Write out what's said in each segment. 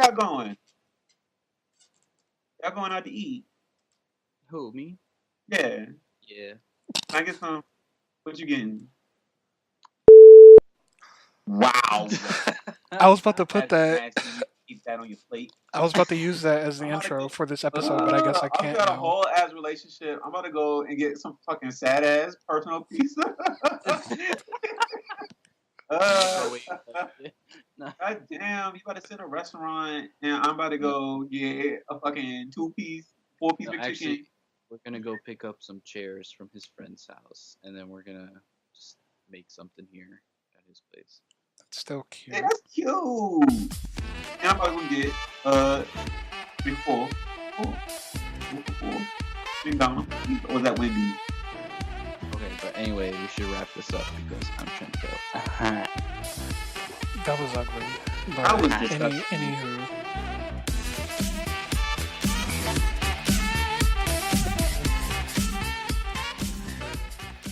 y'all going? Y'all going out to eat? Who, me? Yeah. Yeah. Can I get some? What you getting? Wow. I was about to put That's that. nasty. You keep that on your plate. I was about to use that as the I'm about to intro get. for this episode, but I guess I I've can't got a now. whole ass relationship. I'm about to go and get some fucking sad ass personal pizza. Microwave. Nah. God damn, you about to sit in a restaurant and I'm about to No, go get a fucking 2-piece, 4-piece no, McChicken. actually, we're gonna go pick up some chairs from his friend's house, and then we're gonna just make something here at his place. It's still cute. Hey, that's cute. And I'm probably gonna get 3 for 4. Four. 4 for 4. McDonald's. Or was that Wendy's? Okay, but anyway, we should wrap this up because I'm trying to go. That was ugly. But That was disgusting. anywho.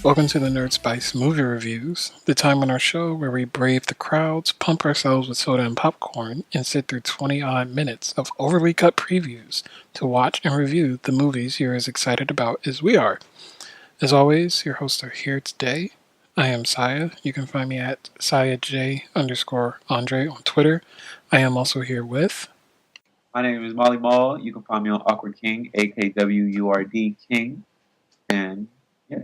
Welcome to the NerdSpice movie reviews, the time on our show where we brave the crowds, pump ourselves with soda and popcorn, and sit through 20-odd minutes of overly cut previews to watch and review the movies you're as excited about as we are. As always, your hosts are here today. I am Saya. You can find me at SayaJ_Andre on Twitter. I am also here with... My name is Molly Mall. You can find me on Awkward King, AKWURD King. And yeah.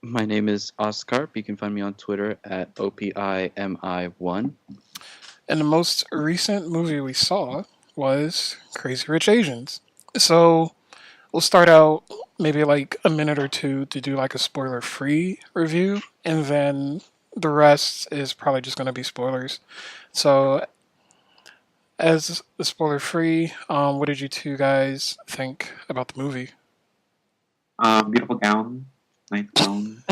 My name is Oscar. You can find me on Twitter at OPIMI1. And the most recent movie we saw was Crazy Rich Asians. So we'll start out maybe like a minute or two to do like a spoiler-free review, and then the rest is probably just going to be spoilers. So as the spoiler-free, what did you two guys think about the movie? Beautiful gown. Nice gown.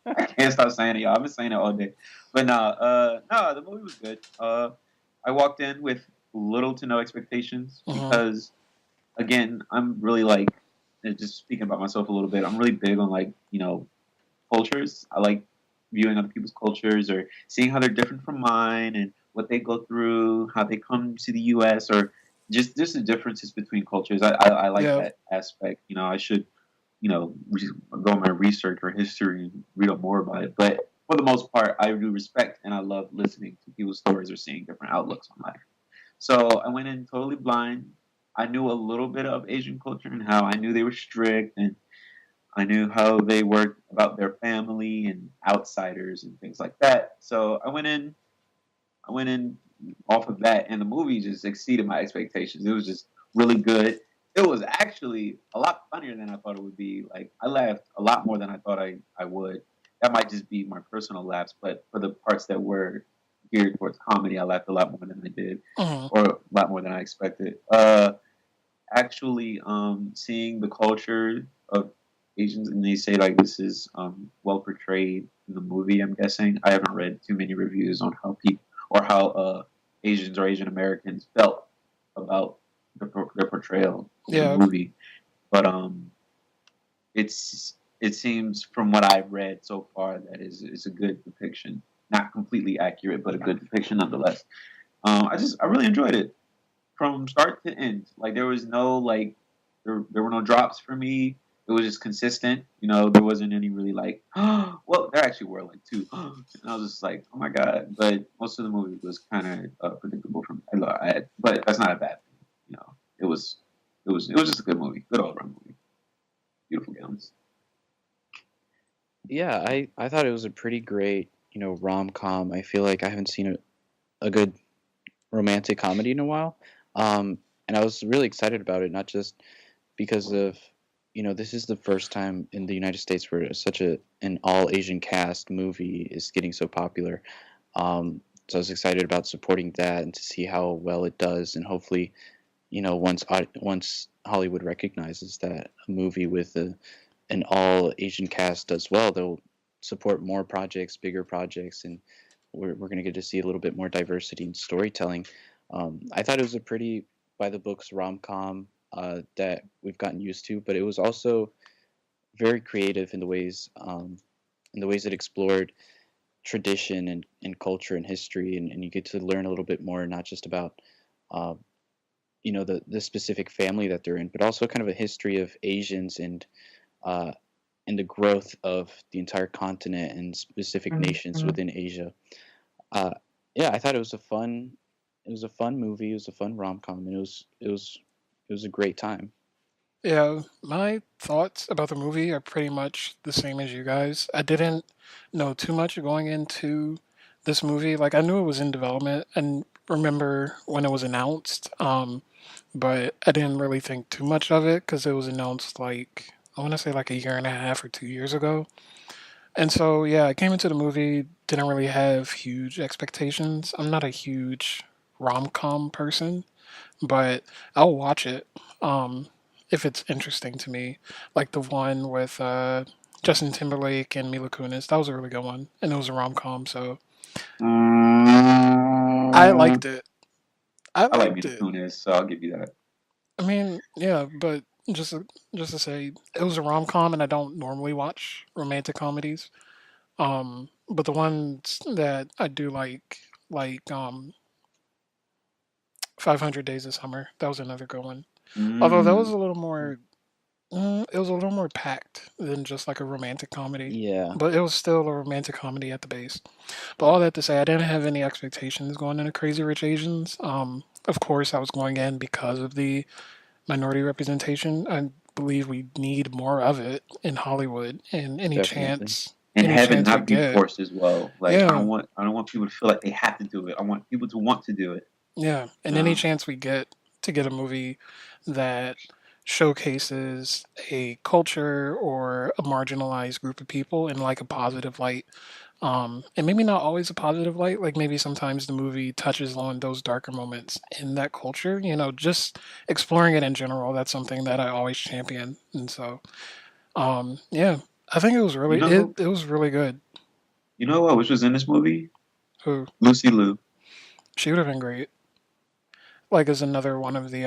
I can't stop saying it, y'all. I've been saying it all day. But no, the movie was good. I walked in with little to no expectations because, again, I'm really like, just speaking about myself a little bit, I'm really big on like, cultures. I like viewing other people's cultures or seeing how they're different from mine and what they go through, how they come to the U.S. or just the differences between cultures. I like that aspect. I should go on my research or history and read up more about it. But for the most part, I do respect and I love listening to people's stories or seeing different outlooks on life. So I went in totally blind. I knew a little bit of Asian culture and how I knew they were strict and I knew how they worked about their family and outsiders and things like that. So I went in off of that, and the movie just exceeded my expectations. It was just really good. It was actually a lot funnier than I thought it would be. Like, I laughed a lot more than I thought I would. That might just be my personal laughs, but for the parts that were geared towards comedy, I laughed a lot more than I did, or a lot more than I expected. Actually, seeing the culture of Asians, and they say like this is well portrayed in the movie. I'm guessing I haven't read too many reviews on how people or how Asians or Asian Americans felt about their portrayal in the movie. But it seems from what I've read so far that it's a good depiction. Not completely accurate, but a good depiction nonetheless. I really enjoyed it from start to end. Like there was no there were no drops for me. It was just consistent. There wasn't any really like, well, there actually were like two. And I was just like, oh my God. But most of the movie was kind of predictable from but that's not a bad thing. It was just a good movie. Good all around movie. Beautiful gowns. Yeah, I thought it was a pretty great, rom-com. I feel like I haven't seen a good romantic comedy in a while. And I was really excited about it, not just because of, this is the first time in the United States where such an all-Asian cast movie is getting so popular. So I was excited about supporting that and to see how well it does. And hopefully, once Hollywood recognizes that a movie with an all-Asian cast does well, they'll support more projects, bigger projects, and we're going to get to see a little bit more diversity in storytelling. I thought it was a pretty by-the-books rom-com that we've gotten used to, but it was also very creative in the ways it explored tradition and culture and history, and you get to learn a little bit more, not just about uh, the specific family that they're in, but also kind of a history of Asians uh, and the growth of the entire continent and specific nations within Asia. Uh, yeah, I thought it was a fun movie. It was a fun rom com, and it was a great time. Yeah, my thoughts about the movie are pretty much the same as you guys. I didn't know too much going into this movie. Like I knew it was in development and remember when it was announced, but I didn't really think too much of it because it was announced like I want to say like a year and a half or 2 years ago. And so yeah, I came into the movie didn't really have huge expectations. I'm not a huge rom-com person, but I'll watch it if it's interesting to me. Like the one with Justin Timberlake and Mila Kunis. That was a really good one, and it was a rom com, so I Mm, liked it. I I like liked Mila it. Kunis, so I'll give you that. I mean, yeah, but just to say, it was a rom com, and I don't normally watch romantic comedies. But the ones that I do like 500 Days of Summer. That was another good one. Although that was Mm. a little more it was a little more packed than just like a romantic comedy, Yeah, but it was still a romantic comedy at the base. But all that to say, I didn't have any expectations going into Crazy Rich Asians. Of course, I was going in because of the minority representation. I believe we need more of it in Hollywood, and definitely. And any have it chance we not be get, forced as well. Like yeah, I don't want people to feel like they have to do it. I want people to want to do it. yeah, You and any know? chance we get to get a movie that showcases a culture or a marginalized group of people in like a positive light. And maybe not always a positive light, like maybe sometimes the movie touches on those darker moments in that culture, just exploring it in general. That's something that I always champion. And so, yeah, I think You know who? it was really good. You know what? Which was in this movie? Who Lucy Liu. she would have been great. Like as another one of the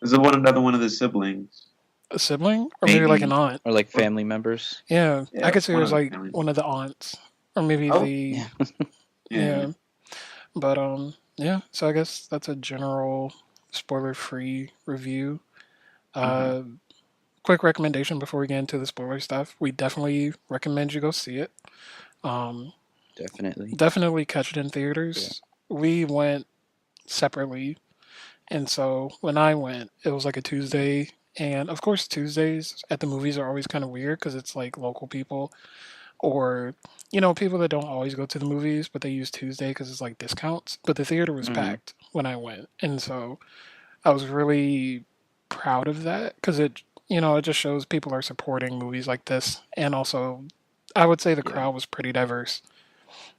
Is it one another one of the siblings? a sibling or maybe like an Maybe aunt. Or like or family members. Yeah, I yeah, could see her one as of the like family one of members. the aunts, or maybe Oh, the Yeah. yeah. yeah. But yeah. So I guess that's a general spoiler-free review. Uh-huh. Uh, quick recommendation before we get into the spoiler stuff. We definitely recommend you go see it. Um, Definitely. definitely catch it in Yeah. theaters. We went separately, and so when I went, it was like a Tuesday. And of course, Tuesdays at the movies are always kind of weird because it's like local people or people that don't always go to the movies but they use Tuesday because it's like discounts, but the theater was Mm-hmm. packed when I went, and so I was really proud of that because it just shows people are supporting movies like this, and also I would say the Yeah. crowd was pretty diverse,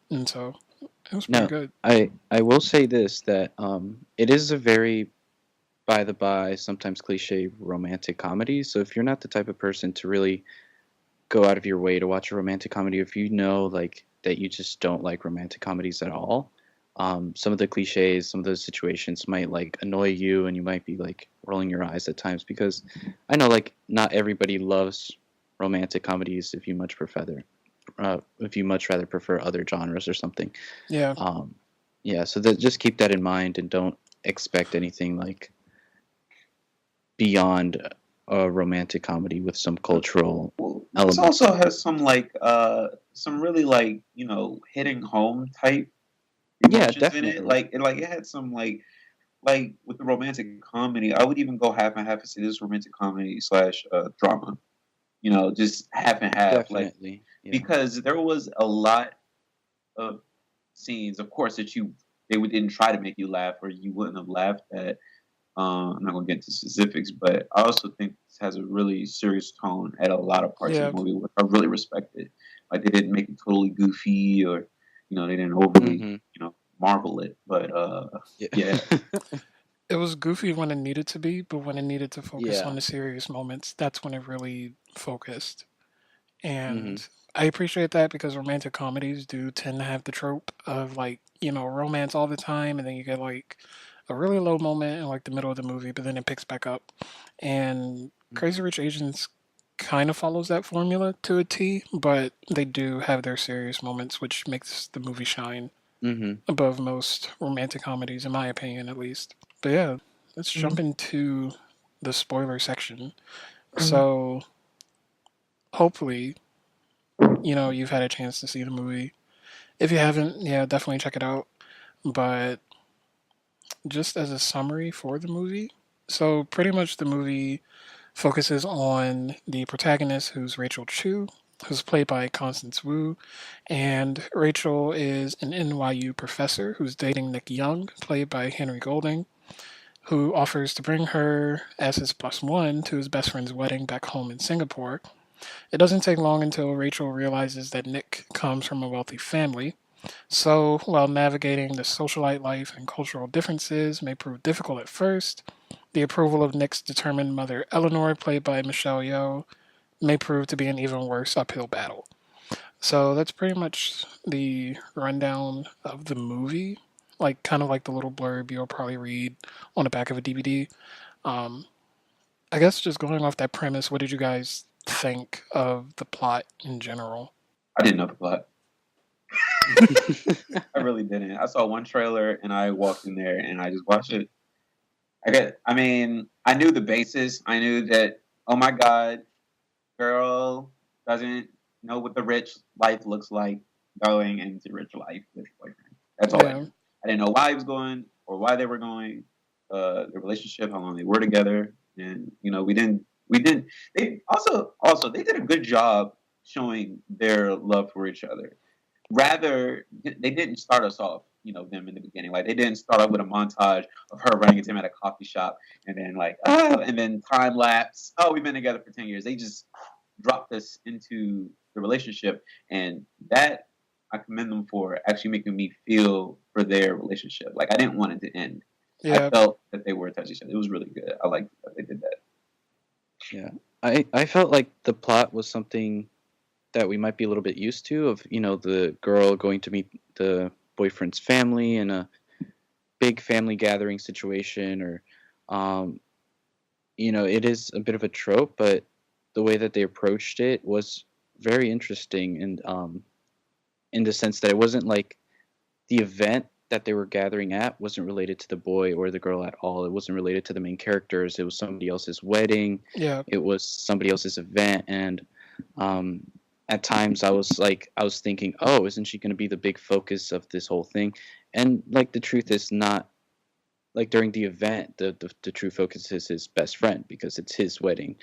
and so it was pretty No, good. I will say this that it is a very by the by sometimes cliche romantic comedy. So if you're not the type of person to really go out of your way to watch a romantic comedy, if you know like that you just don't like romantic comedies at all, some of the cliches, some of those situations might like annoy you, and you might be like rolling your eyes at times because I know like not everybody loves romantic comedies. If you much rather prefer other genres or something. Yeah, Um, yeah, so that just keep that in mind and don't expect anything like beyond a romantic comedy with some cultural Well, this elements. also has some really like hitting home type Yeah, emotions in it. definitely. It had some like with the romantic comedy. I would even go half and half and say this romantic comedy slash drama. Just half and half. Like Definitely. Yeah. because there was a lot of scenes, of course, didn't try to make you laugh or you wouldn't have laughed at. I'm not gonna get into specifics, but I also think this has a really serious tone at a lot of parts of yeah. the movie, which I really respected. Like they didn't make it totally goofy or they didn't overly Hmm. marvel it. But Yeah. yeah, It was goofy when it needed to be, but when it needed to focus on Yeah. the serious moments, that's when it really focused. Hmm. And I appreciate that because romantic comedies do tend to have the trope of like, romance all the time, and then you get like a really low moment in like the middle of the movie, but then it picks back up. And Crazy Hmm. Rich Asians kind of follows that formula to a T, but they do have their serious moments, which makes the movie shine Mm-hmm. above most romantic comedies, in my opinion, at least. But yeah, let's jump into the spoiler section. So, hopefully, you've had a chance to see the movie. If you haven't, yeah, definitely check it out. But just as a summary for the movie, so pretty much the movie focuses on the protagonist, who's Rachel Chu, who's played by Constance Wu. And Rachel is an NYU professor who's dating Nick Young, played by Henry Golding, who offers to bring her as his plus one to his best friend's wedding back home in Singapore. It doesn't take long until Rachel realizes that Nick comes from a wealthy family. So, while navigating the socialite life and cultural differences may prove difficult at first, the approval of Nick's determined mother Eleanor, played by Michelle Yeoh, may prove to be an even worse uphill battle. So that's pretty much the rundown of the movie, like kind of like the little blurb you'll probably read on the back of a DVD. Um, I guess just going off that premise, what did you guys think of the plot in general? I didn't know the plot. I really didn't. I saw one trailer and I walked in there and I just watched it. I knew the basis. I knew that, oh my God, girl doesn't know what the rich life looks like going into rich life with boyfriend. That's all I knew. I didn't know why he was going or why they were going, the relationship, how long they were together. And, they did a good job showing their love for each other. Rather, they didn't start us off, them in the beginning. Like, they didn't start off with a montage of her running into him at a coffee shop and then and then time lapse. Oh, we've been together for 10 years. They just dropped us into the relationship, and that I commend them for actually making me feel for their relationship. Like, I didn't want it to end. Yeah. I felt that they were touching each other. It was really good. I liked that they did that. Yeah. I felt like the plot was something that we might be a little bit used to, of, the girl going to meet the boyfriend's family in a big family gathering situation, or, it is a bit of a trope, but the way that they approached it was very interesting, and in the sense that it wasn't like the event that they were gathering at wasn't related to the boy or the girl at all. It wasn't related to the main characters. It was somebody else's wedding. Yeah. It was somebody else's event, and at times I was thinking, oh, isn't she going to be the big focus of this whole thing? And like, the truth is not. Like, during the event, the true focus is his best friend, because it's his wedding,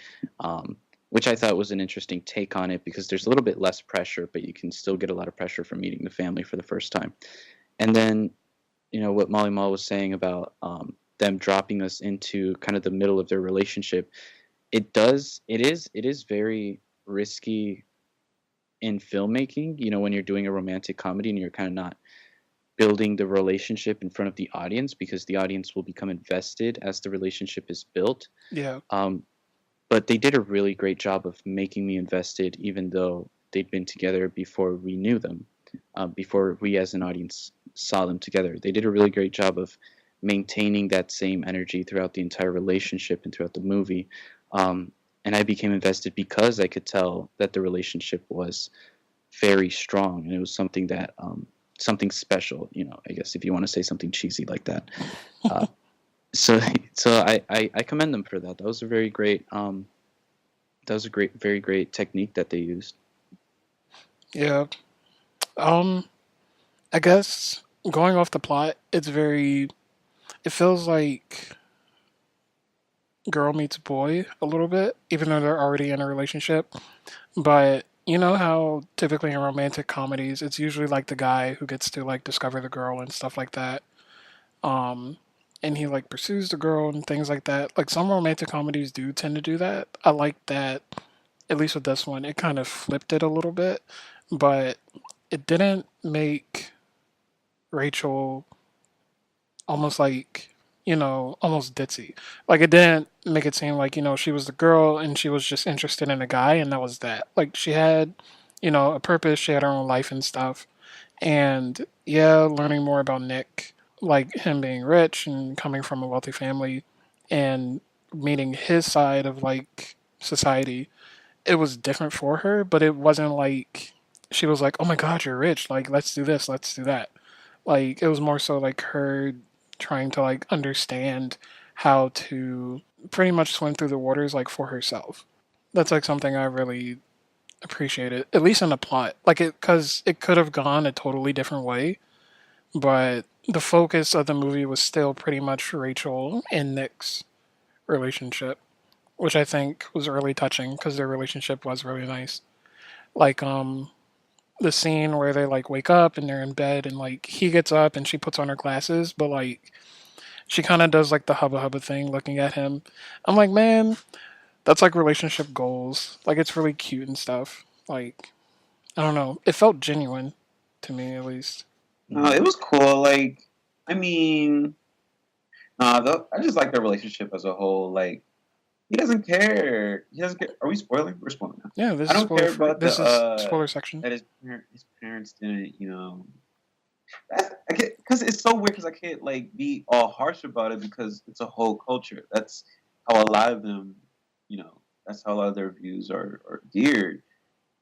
which I thought was an interesting take on it, because there's a little bit less pressure, but you can still get a lot of pressure from meeting the family for the first time. And then, what Molly Mall was saying about them dropping us into kind of the middle of their relationship, it is very risky in filmmaking, when you're doing a romantic comedy and you're kind of not building the relationship in front of the audience, because the audience will become invested as the relationship is built. Yeah. But they did a really great job of making me invested, even though they'd been together before we knew them, before we as an audience saw them together. They did a really great job of maintaining that same energy throughout the entire relationship and throughout the movie. And I became invested because I could tell that the relationship was very strong, and it was something that something special, I guess, if you want to say something cheesy like that. So I commend them for that. That was a very great very great technique that they used. Yeah. I guess going off the plot, it feels like girl meets boy a little bit, even though they're already in a relationship. But you know how typically in romantic comedies, it's usually like the guy who gets to like discover the girl and stuff like that. And he like pursues the girl and things like that. Like, some romantic comedies do tend to do that. I like that, at least with this one, it kind of flipped it a little bit, but it didn't make Rachel almost like, almost ditzy. Like, it didn't make it seem like, she was the girl and she was just interested in a guy and that was that. Like, she had, a purpose, she had her own life and stuff. And yeah, learning more about Nick, like him being rich and coming from a wealthy family and meeting his side of like society, it was different for her, but it wasn't like she was like, "Oh my God, you're rich! Like, let's do this, let's do that." Like, it was more so like her trying to like understand how to pretty much swim through the waters like for herself. That's like something I really appreciated, at least in the plot. Like it, because it could have gone a totally different way, but the focus of the movie was still pretty much Rachel and Nick's relationship, which I think was really touching because their relationship was really nice. Like the scene where they like wake up and they're in bed and like he gets up and she puts on her glasses, but like she kind of does like the hubba hubba thing looking at him. I'm like, man, that's like relationship goals. Like it's really cute and stuff. Like I don't know, it felt genuine to me at least. No, it was cool. Like, I mean, I just like their relationship as a whole. Like, he doesn't care. He doesn't care. Are we spoiling? We're spoiling now. Yeah, this I is don't spoiler care free. about This is spoiler section. that his parents didn't, I get because it's so weird because I can't like be all harsh about it because it's a whole culture. That's how a lot of them, that's how a lot of their views are geared.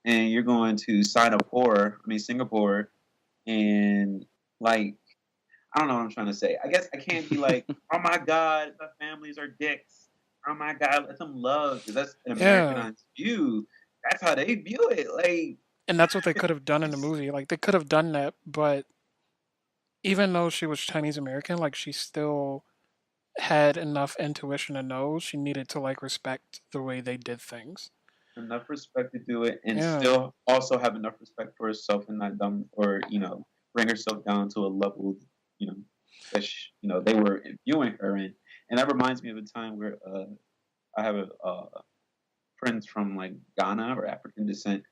And you're going to Singapore, and like I don't know what I'm trying to say. I guess I can't be like, oh my God, the families are dicks. Oh my God, let them love because that's an Americanized view. That's how they view it. Like, and that's what they could have done in the movie. Like they could have done that, but even though she was Chinese American, like she still had enough intuition to know she needed to like respect the way they did things. Enough respect to do it, and Yeah. still also have enough respect for herself and not dumb or bring herself down to a level you know that they were viewing her in. And that reminds me of a time where I have friends from like Ghana or African descent,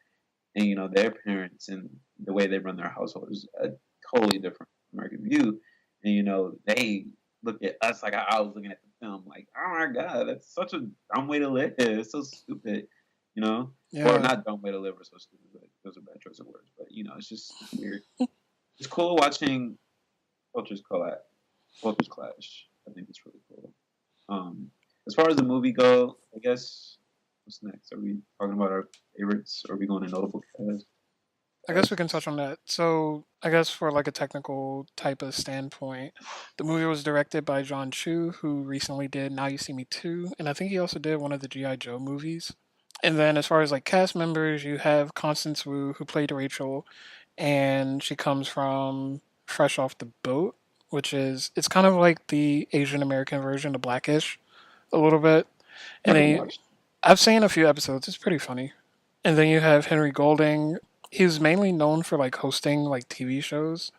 and their parents and the way they run their household is a totally different American view. And they look at us like I was looking at the film, like, oh my God, that's such a dumb way to live. It's so stupid, Yeah. or not dumb way to live or so stupid. But those are bad choice of words. But it's just weird. It's cool watching cultures collide, cultures clash. I think it's really cool. As far as the movie go, I guess what's next? Are we talking about our favorites? Or are we going to notable cast? I guess we can touch on that. So, I guess for like a technical type of standpoint, the movie was directed by John Chu, who recently did Now You See Me 2, and I think he also did one of the G.I. Joe movies. And then as far as like cast members, you have Constance Wu, who played Rachel, and she comes from Fresh Off the Boat, which is it's kind of like the Asian American version of Blackish, a little bit. And then I've seen a few episodes. It's pretty funny. And then you have Henry Golding. He's mainly known for like hosting like TV shows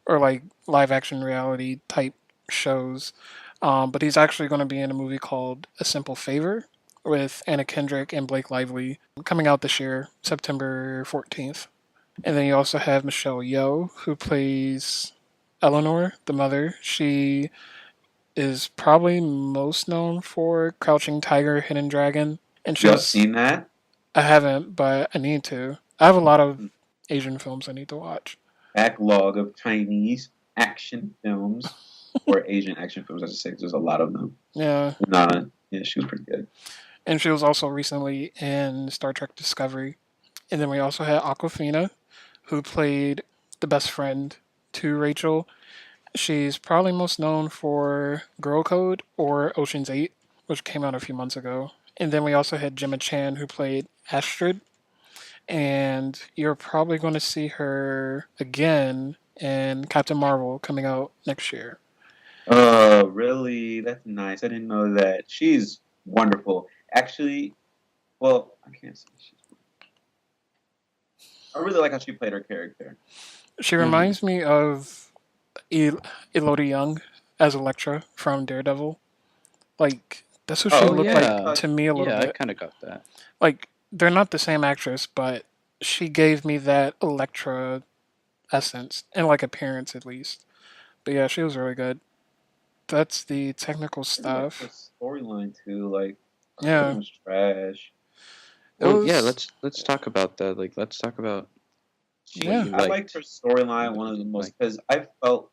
or like live action reality type shows. But he's actually going to be in a movie called A Simple Favor with Anna Kendrick and Blake Lively coming out this year, September 14th. And then you also have Michelle Yeoh, who plays Eleanor, the mother. She is probably most known for Crouching Tiger, Hidden Dragon. And You have seen that? I haven't, but I need to. I have a lot of Asian films I need to watch. Backlog of Chinese action films or Asian action films, I should say. 'Cause there's a lot of them. Yeah. Yeah, she was pretty good. And she was also recently in Star Trek Discovery. And then we also had Aquafina, who played the best friend to Rachel. She's probably most known for Girl Code or Ocean's 8, which came out a few months ago. And then we also had Gemma Chan, who played Astrid. And you're probably going to see her again in Captain Marvel coming out next year. Oh, really? That's nice. I didn't know that. She's wonderful. Actually, well, I can't say she's wonderful. I really like how she played her character. She reminds me of Elodie Young as Elektra from Daredevil. Like, that's what she looked like to me a little bit. Yeah, I kind of got that. Like, they're not the same actress, but she gave me that Elektra essence and like appearance at least. But yeah, she was really good. That's the technical stuff. The storyline too, like Yeah, it was trash. Well, yeah, let's talk about that. Like, let's talk about. Yeah. I liked her storyline one of the most because I felt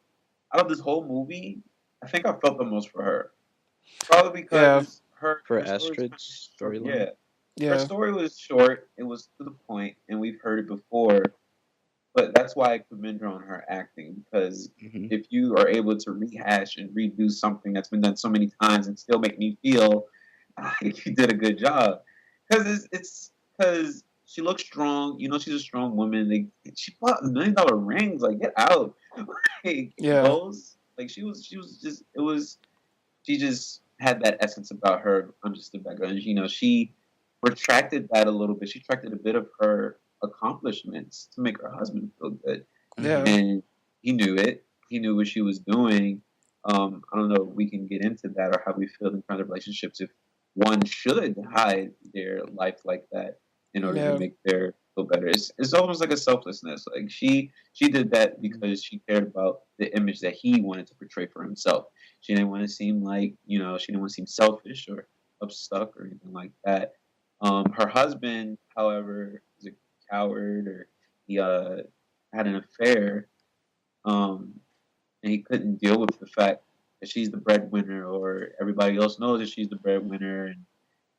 out of this whole movie, I think I felt the most for her. Probably because her For her story's Astrid's kinda short. storyline? Yeah, Her Yeah. story was short. It was to the point, and we've heard it before. But that's why I commend her on her acting because Hmm. if you are able to rehash and redo something that's been done so many times and still make me feel like you did a good job, because it's because she looks strong. You know, she's a strong woman. She bought $1 million rings. Like, get out, like Yeah. clothes. Like she was just it was she just had that essence about her. I'm just a beggar, and you know she retracted that a little bit. She retracted a bit of her accomplishments to make her husband feel good, Yeah. Hmm. and he knew it. He knew what she was doing. I don't know if we can get into that or how we feel in kind of relationships if one should hide their life like that in order to Yeah. make their feel better. It's almost like a selflessness. Like she did that because she cared about the image that he wanted to portray for himself. She didn't want to seem like, you know, she didn't want to seem selfish or upstuck or anything like that. Her husband, however, is a coward or he had an affair, um, and he couldn't deal with the fact that she's the breadwinner or everybody else knows that she's the breadwinner and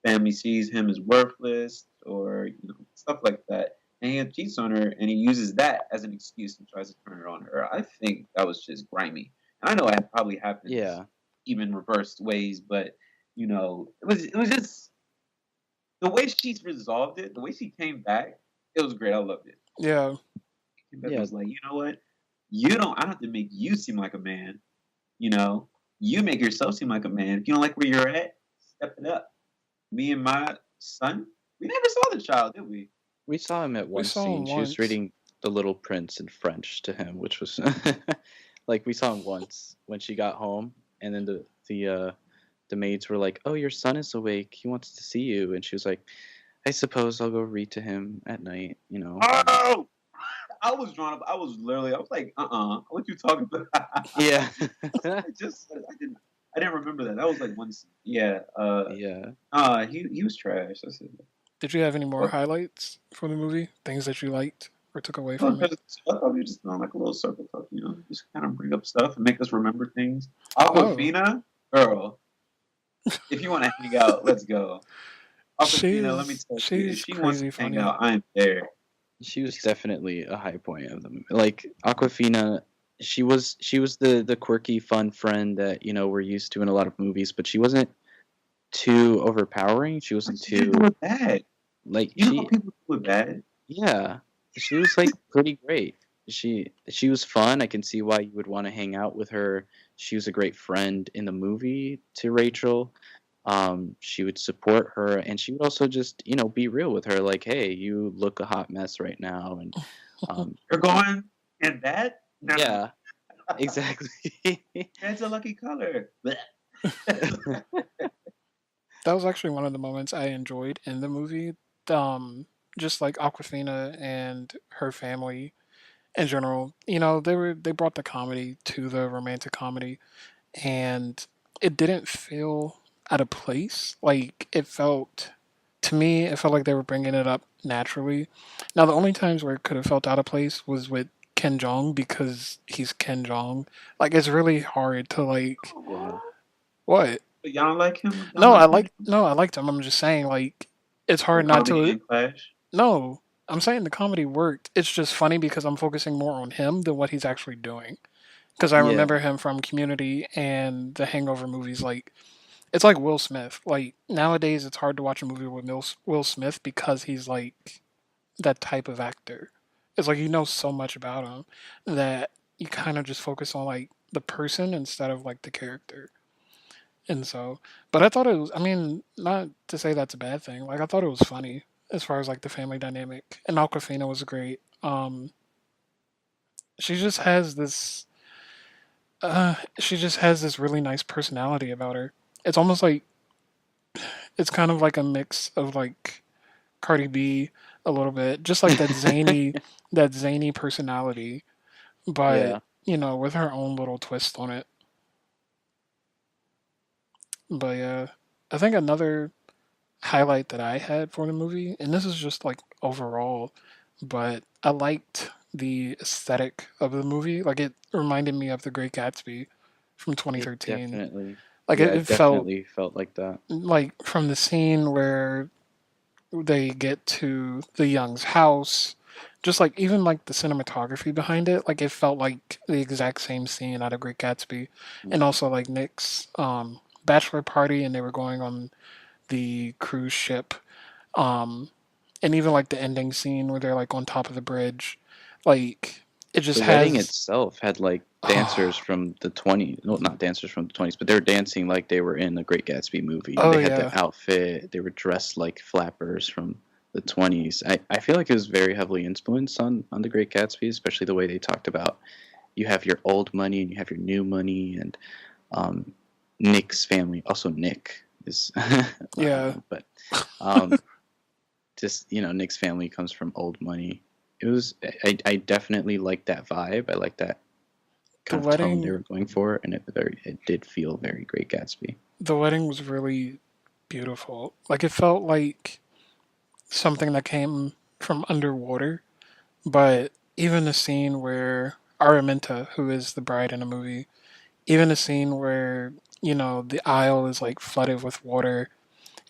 family sees him as worthless or you know stuff like that. And he cheats on her and he uses that as an excuse and tries to turn it on her. I think that was just grimy. And I know it probably happens Yeah. even reversed ways, but you know, it was just the way she resolved it, the way she came back, it was great. I loved it. Yeah. She came back and Yeah. was like, you know what? You don't I don't have to make you seem like a man, you know. You make yourself seem like a man. If you don't like where you're at, step it up. Me and my son, we never saw the child, did we? We saw him at We one saw scene. him She was once. reading The Little Prince in French to him, which was like we saw him once when she got home, and then the maids were like, "Oh, your son is awake. He wants to see you." And she was like, "I suppose I'll go read to him at night." You know. Oh, I was drawn up. I was like, what you talking about? Yeah. I just, I didn't remember that. That was like one, yeah. Yeah. He was trash. That's it. Did you have any more But, highlights for the movie? Things that you liked or took away no, from it? I thought we were just doing like a little circle talk, you know, just kind of bring up stuff and make us remember things. Oh, Aquafina, girl, if you want to hang out, let's go. Aquafina, let me tell you, if she's she wants to crazy hang funny. out, I'm there. She was definitely a high point of them. Like Aquafina, she was the quirky, fun friend that we're used to in a lot of movies, but she wasn't too overpowering. She But wasn't she didn't do too it bad. like You know how people do it bad? yeah, she was like pretty great. She was fun. I can see why you would want to hang out with her. She was a great friend in the movie to Rachel. She would support her, and she would also just be real with her, like, "Hey, you look a hot mess right now," and um, You're going and that? No. yeah, exactly. Red's a lucky color. That was actually one of the moments I enjoyed in the movie. Um, just like Aquafina and her family in general, they brought the comedy to the romantic comedy, and it didn't feel out of place. Like it felt to me, it felt like they were bringing it up naturally. Now, the only times where it could have felt out of place was with Ken Jong because he's Ken Jong. Like it's really hard to like Yeah. what. Y'all don't like him? Y'all don't like him? No, I liked him. I'm just saying like it's The hard not comedy to. and clash? No, I'm saying the comedy worked. It's just funny because I'm focusing more on him than what he's actually doing. Because I Yeah. remember him from Community and the Hangover movies. Like it's like Will Smith. Like nowadays, it's hard to watch a movie with Will Smith because he's like that type of actor. It's like you know so much about him that you kind of just focus on like the person instead of like the character. And so, but I thought it was. I mean, not to say that's a bad thing. Like I thought it was funny as far as like the family dynamic. And Aquafina was great. She just has this. She just has this really nice personality about her. It's almost like it's kind of like a mix of like Cardi B a little bit, just like that zany personality, but Yeah. with her own little twist on it. But yeah, I think another highlight that I had for the movie, and this is just like overall, but I liked the aesthetic of the movie. Like it reminded me of The Great Gatsby from It 2013. definitely. Like Yeah, it it felt definitely felt like that. like from the scene where they get to the Young's house, just like even like the cinematography behind it, like it felt like the exact same scene out of Great Gatsby, and also like Nick's bachelor party, and they were going on the cruise ship, um, and even like the ending scene where they're like on top of the bridge, like it just The wedding has. itself had like dancers from the 20s. No, not dancers from the 20s, but they were dancing like they were in the Great Gatsby movie. Oh They had yeah, the outfit. They were dressed like flappers from the 20s. I feel like it was very heavily influenced on the Great Gatsby, especially the way they talked about you have your old money and you have your new money, and um, Nick's family. Also, Nick is, yeah. but um, just Nick's family comes from old money. It was I definitely like that vibe. I like that The kind of tone they wedding, were going for, and it did feel very Great Gatsby. the wedding was really beautiful. Like it felt like something that came from underwater. But even the scene where Araminta, who is the bride in the movie, even the scene where, the aisle is like flooded with water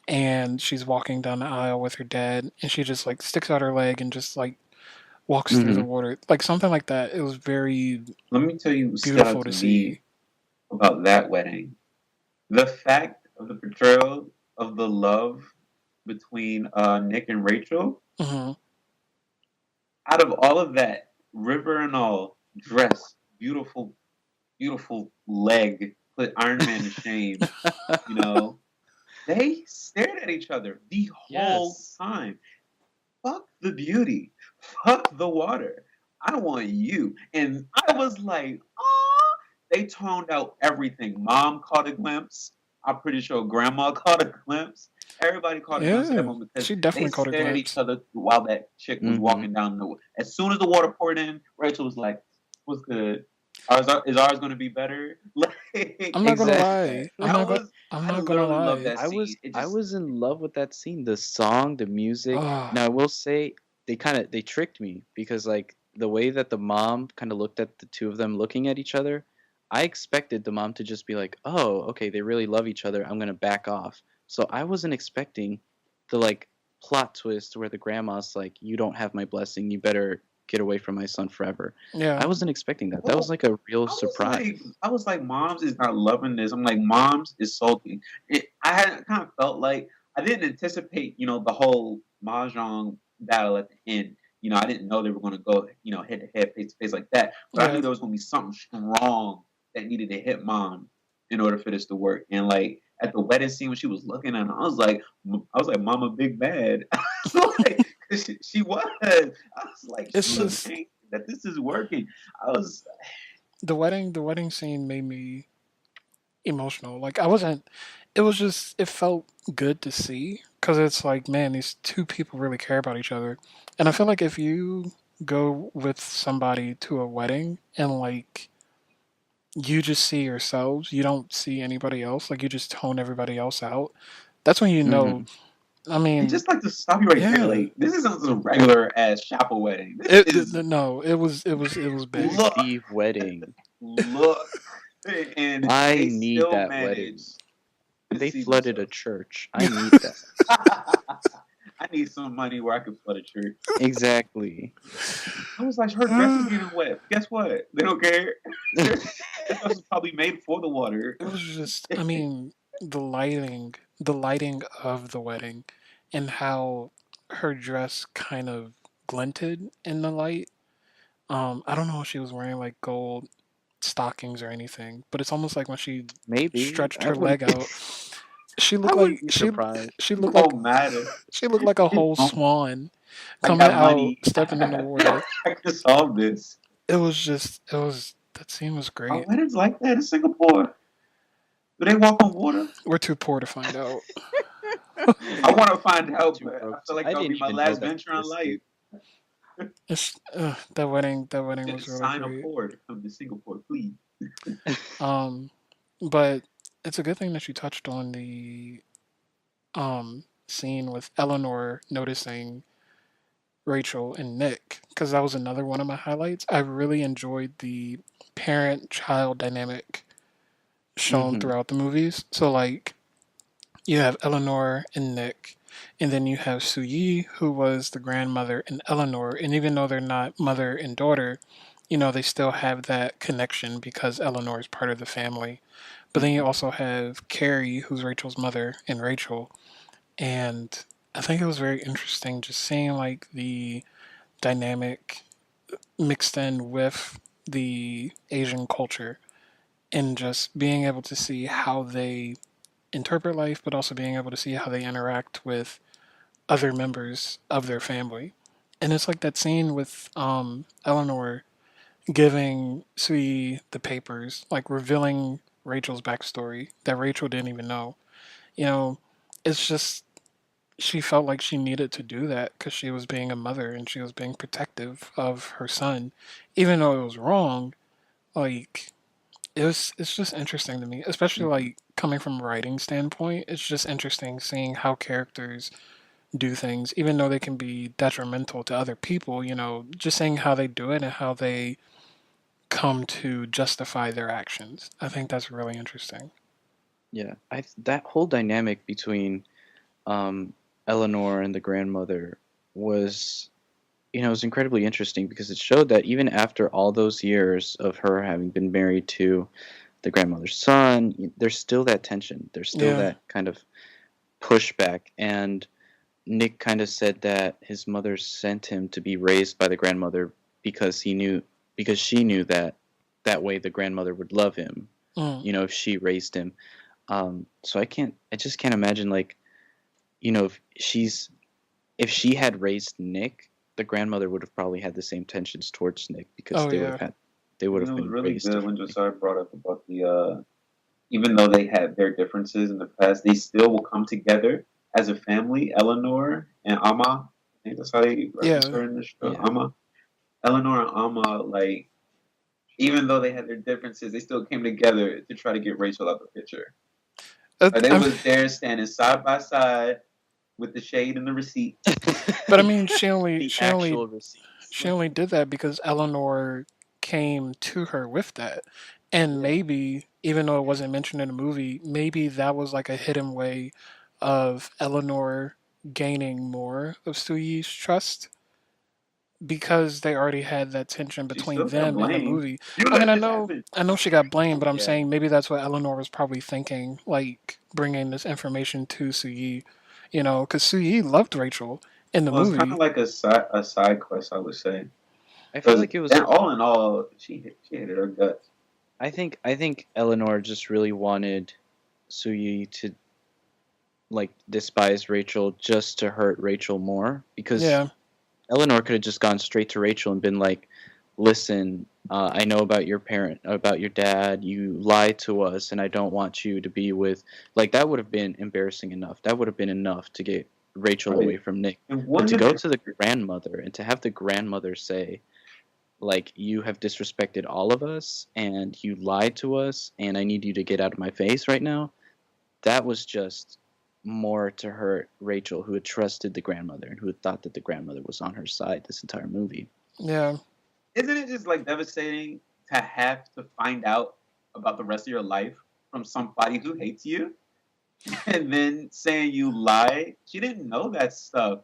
and she's walking down the aisle with her dad and she just like sticks out her leg and just like walks through the Hmm. water. Like something like that. It was very Let me tell you what stood out beautiful to to me see. about that wedding. The fact of the portrayal of the love between Nick and Rachel. Hmm. Out of all of that, River and all, dress, beautiful, beautiful leg, put Iron Man to shame. You know, they stared at each other the whole Yes. time. Fuck the beauty. Fuck the water. I want you. And I was like, oh, they toned out everything. Mom caught a glimpse. I'm pretty sure grandma caught a glimpse. Everybody caught a glimpse of that Yeah, moment because she they definitely caught a stared at each glimpse. other while that chick was Hmm. walking down the. As soon as the water poured in, Rachel was like, "What's good? Is ours going to be better?" Like, I'm not gonna Exactly. lie. that was. I'm I not gonna literally love lie. that scene. It I just. was in love with that scene, the song, the music. Ah, Now I will say they tricked me because like the way that the mom kind of looked at the two of them looking at each other, I expected the mom to just be like, "Oh, okay, they really love each other. I'm going to back off." So I wasn't expecting the like plot twist where the grandma's like, "You don't have my blessing. You better get away from my son forever." I yeah. wasn't expecting that. That was Well, like a real I was like, surprise. Moms is not loving this. I'm like, Moms is salty. I had kind of felt like I didn't anticipate, the whole mahjong battle at the end. I didn't know they were going to go, head to head, face to face like that. But I Yeah. knew there was going to be something strong that needed to hit Mom in order for this to work. And like at the wedding scene when she was looking at him, I was like, Mama, big bad. I was like, 'cause she was. I was like, It's she just ain't that this is working. I was the wedding scene made me emotional. Like I wasn't. It was just. It felt good to see because it's like, man, these two people really care about each other, and I feel like if you go with somebody to a wedding and like you just see yourselves, you don't see anybody else. Like you just tone everybody else out. That's when you know. Hmm. I and mean, just like to stop you right there, yeah. like this isn't a regular ass chapel wedding. This is No, it was big. look, Steve wedding. look, and I they need still that wedding. managed to They see flooded a themselves. church. I need that. I need some money where I can flood a church. Exactly. I was like, her dress is getting wet. Guess what? They don't care. That dress was probably made for the water. It was just, I mean, the lighting of the wedding, and how her dress kind of glinted in the light. I don't know if she was wearing like gold stockings or anything, but it's almost like when she Maybe. stretched her leg out, she I looked like wouldn't be she surprised. she It looked like don't matter. she looked like a It whole don't. swan I coming got out, money. stepping in the water. I can solve this. It was that scene was Are great. weddings like that in Singapore? Do they walk on water? We're too poor to find out. I want to find out, Too but I broke. feel like I that'll be didn't my even know last that venture in life. existed. That wedding was really Sign a great. port to come to Singapore, please. Um, but it's a good thing that you touched on the scene with Eleanor noticing Rachel and Nick, because that was another one of my highlights. I really enjoyed the parent-child dynamic shown Hmm. throughout the movies. So like you have Eleanor and Nick, And then you have Suyi, who was the grandmother, and Eleanor. And even though they're not mother and daughter, they still have that connection because Eleanor is part of the family. But then you Mhm. also have Carrie, who's Rachel's mother, and Rachel. And I think it was very interesting just seeing like the dynamic mixed in with the Asian culture and just being able to see how they interpret life, but also being able to see how they interact with other members of their family. And it's like that scene with Eleanor giving Sui the papers, like revealing Rachel's backstory that Rachel didn't even know. You know, it's just she felt like she needed to do that because she was being a mother and she was being protective of her son, even though it was wrong. Like it's just interesting to me, especially Mhm. like coming from a writing standpoint. It's just interesting seeing how characters do things, even though they can be detrimental to other people. Just seeing how they do it and how they come to justify their actions. I think that's really interesting. Yeah, that whole dynamic between um, Eleanor and the grandmother was, was incredibly interesting because it showed that even after all those years of her having been married to the grandmother's son, there's still that tension. There's still Yeah. that kind of pushback. And Nick kind of said that his mother sent him to be raised by the grandmother because she knew that that way the grandmother would love him, Mm. if she raised him. So I just can't imagine like, if she had raised Nick, the grandmother would have probably had the same tensions towards Nick because Oh yeah. they would And it have was been really raised good when differently. Josiah brought up about the even though they had their differences in the past, they still will come together as a family. Eleanor and Amma, I think that's how they reference Yeah. her in the show. Yeah. Amma, Eleanor and Amma, like even though they had their differences, they still came together to try to get Rachel out the picture. Like they I'm, was there standing side by side with the shade and the receipt. but I mean, she only The she only actual receipts. she only did that because Eleanor came to her with that. And Yeah, maybe, even though it wasn't mentioned in the movie, maybe that was like a hidden way of Eleanor gaining more of Suyi's trust because they already had that tension she between still got them in the blamed. movie. You I mean, let I this know, happen. I know she got blamed, but I'm Yeah. saying maybe that's what Eleanor was probably thinking, like bringing this information to Suyi, because Suyi loved Rachel in the Well, it's kind of movie. like a side quest, I would say. I feel Because like it was all in all, she hated her guts. I think Eleanor just really wanted Suyi to like despise Rachel just to hurt Rachel more because Yeah, Eleanor could have just gone straight to Rachel and been like, "Listen, I know about your dad. You lied to us, and I don't want you to be with." Like that would have been embarrassing enough. That would have been enough to get Rachel Right? away from Nick. It But wouldn't to have go been. to the grandmother and to have the grandmother say, like, "You have disrespected all of us, and you lied to us, and I need you to get out of my face right now." That was just more to hurt Rachel, who had trusted the grandmother and who had thought that the grandmother was on her side this entire movie. yeah. Isn't it just like devastating to have to find out about the rest of your life from somebody who hates you and then saying you lied? She didn't know that stuff.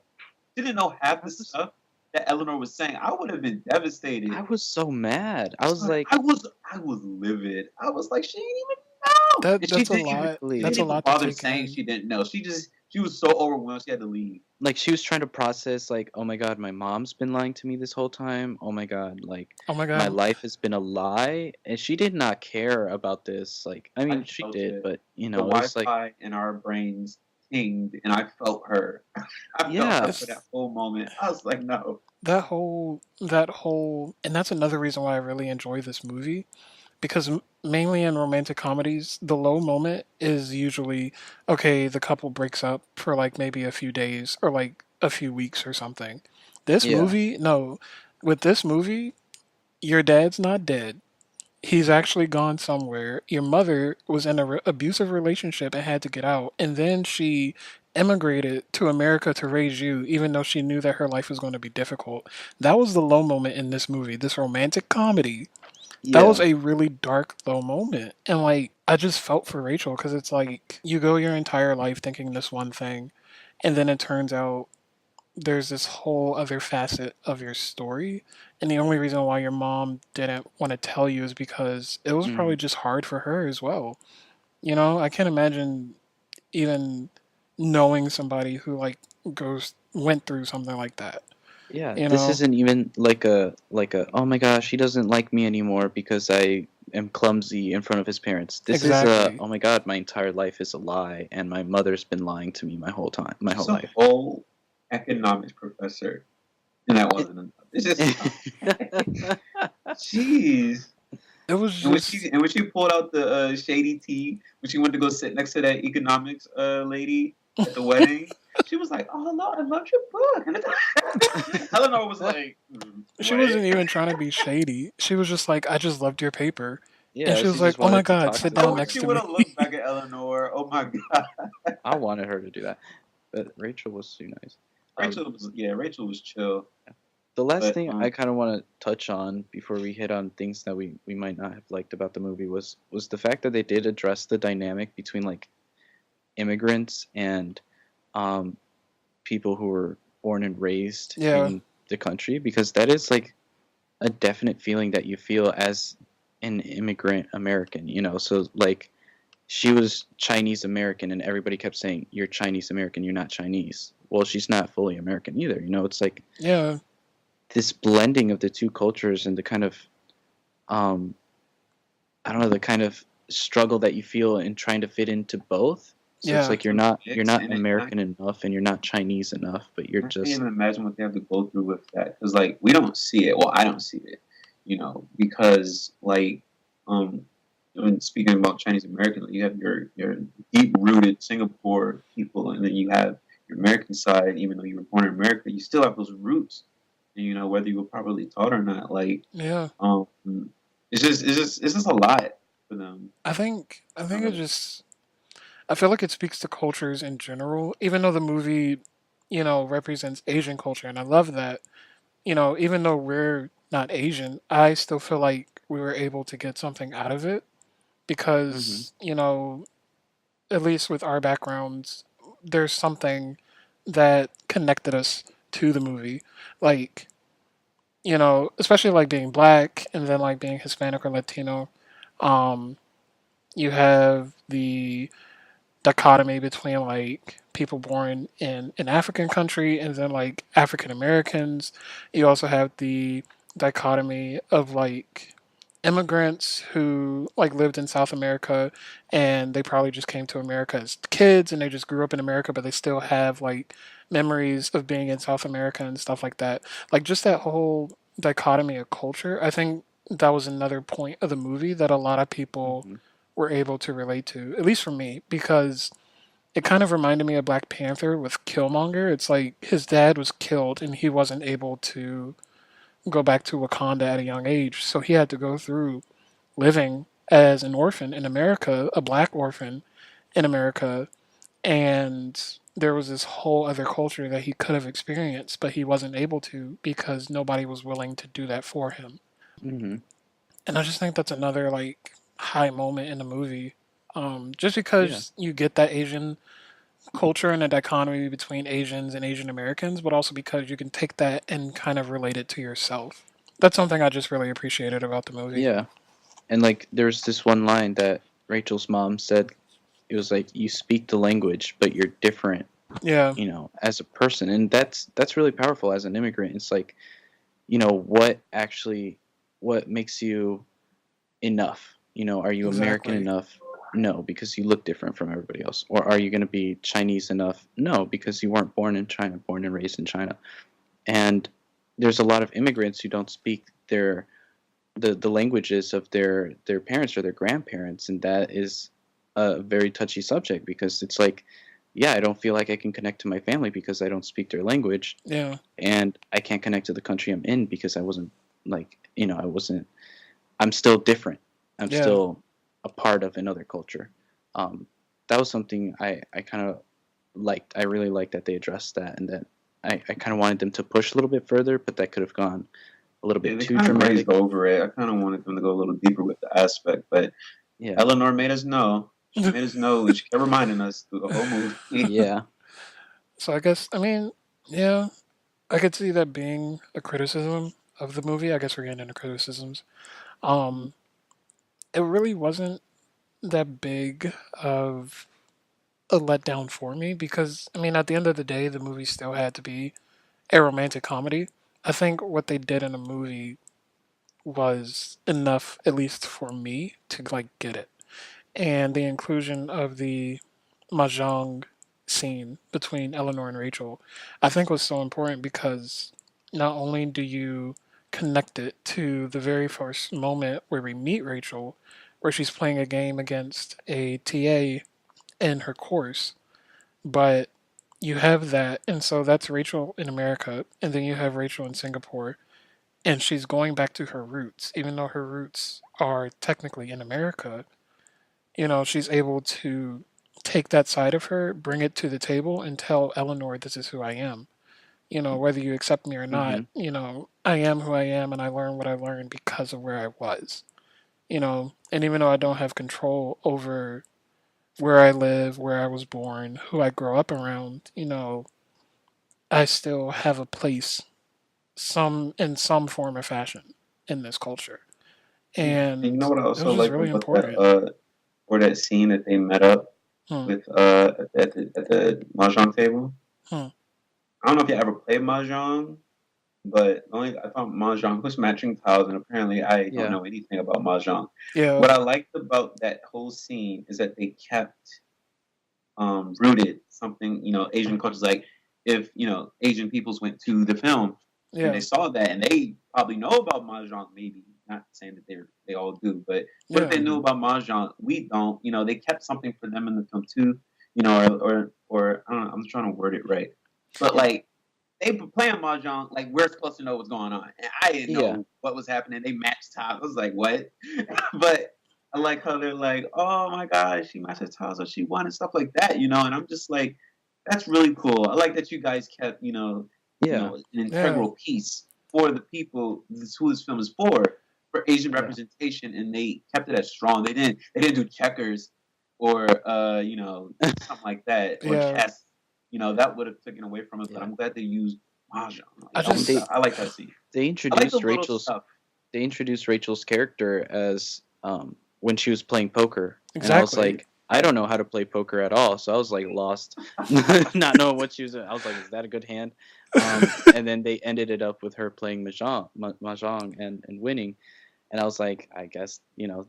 She didn't know half I the was stuff that Eleanor was saying. I would have been I devastated. was so mad. I was Son, like, I was livid. I was like, she didn't even know, That and she that's a didn't even lot. she exactly. That's didn't a even lot to bother take saying in. she didn't know. She was so overwhelmed she had to leave. Like she was trying to process like, oh my god, my mom's been lying to me this whole time. Oh my god, like Oh my my god. life has been a lie, and she did not care about this. Like, I I mean, she felt did, it. but The it was like, Wi-Fi in our brains pinged, and I felt her. I felt her yeah, for that It's whole moment. I was like, no. that whole, and that's another reason why I really enjoy this movie because mainly in romantic comedies, the low moment is usually okay. The couple breaks up for like maybe a few days or like a few weeks or something. This yeah, movie, no, with this movie, your dad's not dead. He's actually gone somewhere. Your mother was in an abusive relationship and had to get out, and then she immigrated to America to raise you, even though she knew that her life was going to be difficult. That was the low moment in this movie, this romantic comedy. That was yeah, a really dark, low moment. And like, I just felt for Rachel because it's like you go your entire life thinking this one thing, and then it turns out there's this whole other facet of your story, and the only reason why your mom didn't want to tell you is because it was Mm. probably just hard for her as well. You know, I can't imagine even knowing somebody who like goes went through something like that. Yeah, You this know, isn't even like a oh my gosh, he doesn't like me anymore because I am clumsy in front of his parents. This is a exactly. oh my god, my entire life is a lie and my mother's been lying to me my whole time, my whole Just a life. whole economics professor, and that wasn't enough. It's just jeez. It was And just when she pulled out the shady tea when she went to go sit next to that economics lady at the wedding, she was like, "Oh Lord, I love your book." And Eleanor was like, she "What?" wasn't even trying to be shady. She was just like, I just loved your paper. And Yeah, she she was like, just "Oh my wanted to god, talk sit to I down her. wish next she to would me." have looked back at Eleanor. Oh my God, I wanted her to do that. But Rachel was too nice. Rachel was chill, The last but thing I kind of want to touch on before we hit on things that we might not have liked about the movie was the fact that they did address the dynamic between like immigrants and um, people who were born and raised Yeah, in the country, because that is like a definite feeling that you feel as an immigrant American, you know. So like she was Chinese American and everybody kept saying you're Chinese American, you're not Chinese. Well, she's not fully American either, you know. It's like yeah, this blending of the two cultures and the kind of um I don't know, the kind of struggle that you feel in trying to fit into both. So it's yeah. like the you're mix not in it. American enough and you're not Chinese enough, but you're I can't just even imagine what they have to go through with that because, like, we don't see it. Well, I don't see it, because, like, um, when speaking about Chinese American, you have your deep rooted Singapore people, and then you have your American side. Even though you were born in America, you still have those roots. And, whether you were properly taught or not, like, Yeah. um, it's just a lot for them. I think it just I feel like it speaks to cultures in general, even though the movie, represents Asian culture and I love that. Even though we're not Asian, I still feel like we were able to get something out of it hmm because, at least with our backgrounds, there's something that connected us to the movie. Like, especially like being black and then like being Hispanic or Latino. Um, you have the dichotomy between like people born in an African country and then like African Americans. You also have the dichotomy of like immigrants who like lived in South America and they probably just came to America as kids and they just grew up in America but they still have like memories of being in South America and stuff like that. Like just that whole dichotomy of culture. I think that was another point of the movie that a lot of people hmm were able to relate to, at least for me, because it kind of reminded me of Black Panther with Killmonger. It's like his dad was killed and he wasn't able to go back to Wakanda at a young age. So he had to go through living as an orphan in America, a black orphan in America. And there was this whole other culture that he could have experienced, but he wasn't able to because nobody was willing to do that for him. hmm And I just think that's another like high moment in the movie. Just Yeah. because you get that Asian culture and a dichotomy between Asians and Asian Americans, but also because you can take that and kind of relate it to yourself. That's something I just really appreciated about the movie. Yeah. And like there's this one line that Rachel's mom said. It was like you speak the language, but you're different, Yeah, you know, as a person, and that's really powerful as an immigrant. It's like, you know, what makes you enough? You know, are you American exactly. enough? No, because you look different from everybody else. Or are you going to be Chinese enough? No, because you weren't born in China, born and raised in China. And there's a lot of immigrants who don't speak the languages of their parents or their grandparents, and that is a very touchy subject because it's like, yeah, I don't feel like I can connect to my family because I don't speak their language, Yeah, and I can't connect to the country I'm in because I wasn't like, you know, I wasn't. I'm still different. I'm yeah. still a part of another culture. Um, that was something I kind of liked. I really liked that they addressed that, and that I kind of wanted them to push a little bit further, but that could have gone a little Yeah, bit they too kind of dramatic. grazed over it. I kind of wanted them to go a little deeper with the aspect, but Yeah, Eleanor made us know. She made us know, and she kept reminding us through the whole movie. yeah. So I guess I mean, yeah, I could see that being a criticism of the movie. I guess we're getting into criticisms. Um, it really wasn't that big of a letdown for me because I mean, at the end of the day, the movie still had to be a romantic comedy. I think what they did in the movie was enough, at least for me, to like get it. And the inclusion of the mahjong scene between Eleanor and Rachel, I think was so important because not only do you connect it to the very first moment where we meet Rachel, where she's playing a game against a TA in her course, but you have that, and so that's Rachel in America, and then you have Rachel in Singapore, and she's going back to her roots, even though her roots are technically in America. She's able to take that side of her, bring it to the table, and tell Eleanor, this is who I am. Whether you accept me or not, Mm-hmm. I am who I am, and I learned what I learned because of where I was. And even though I don't have control over where I live, where I was born, who I grow up around, I still have a place in some form or fashion in this culture. Yeah. And you And know what I it was also just like really about that important. or that scene that they met up Hmm. with at the mahjong table. Hmm. I don't know if you ever played mahjong, but only I thought mahjong was matching tiles, and apparently I don't Yeah. know anything about mahjong. Yeah. What I liked about that whole scene is that they kept rooted something. Asian cultures, like if Asian peoples went to the film and they Yeah. saw that, and they probably know about mahjong, maybe not saying that they all do, but what if Yeah. they knew Mm-hmm. about mahjong? We don't. They kept something for them in the film too. Or I don't know, I'm trying to word it right, but like they were playing mahjong, like we're supposed to know what's going on, and I didn't Yeah. know what was happening. They matched tiles. I was like, what? But I like how they're like, oh my gosh, she matched the tiles, so she won and stuff like that, and I'm just like, that's really cool. I like that you guys kept, Yeah. an Yeah. integral piece for the people. This is who this film is for Asian Yeah. representation, and they kept it as strong. They didn't do checkers or something like that or Yeah. chess. That would have taken away from it. But Yeah. I'm glad they used mahjong. I Like, And they just I like that scene. they I like the introduced little Rachel's stuff. they introduced Rachel's character as when she was playing poker, and I was exactly. like, I don't know how to play poker at all, so I was like lost, not knowing what she was doing. I was like, is that a good hand? And then they ended it up with her playing mahjong and winning, and I was like, I guess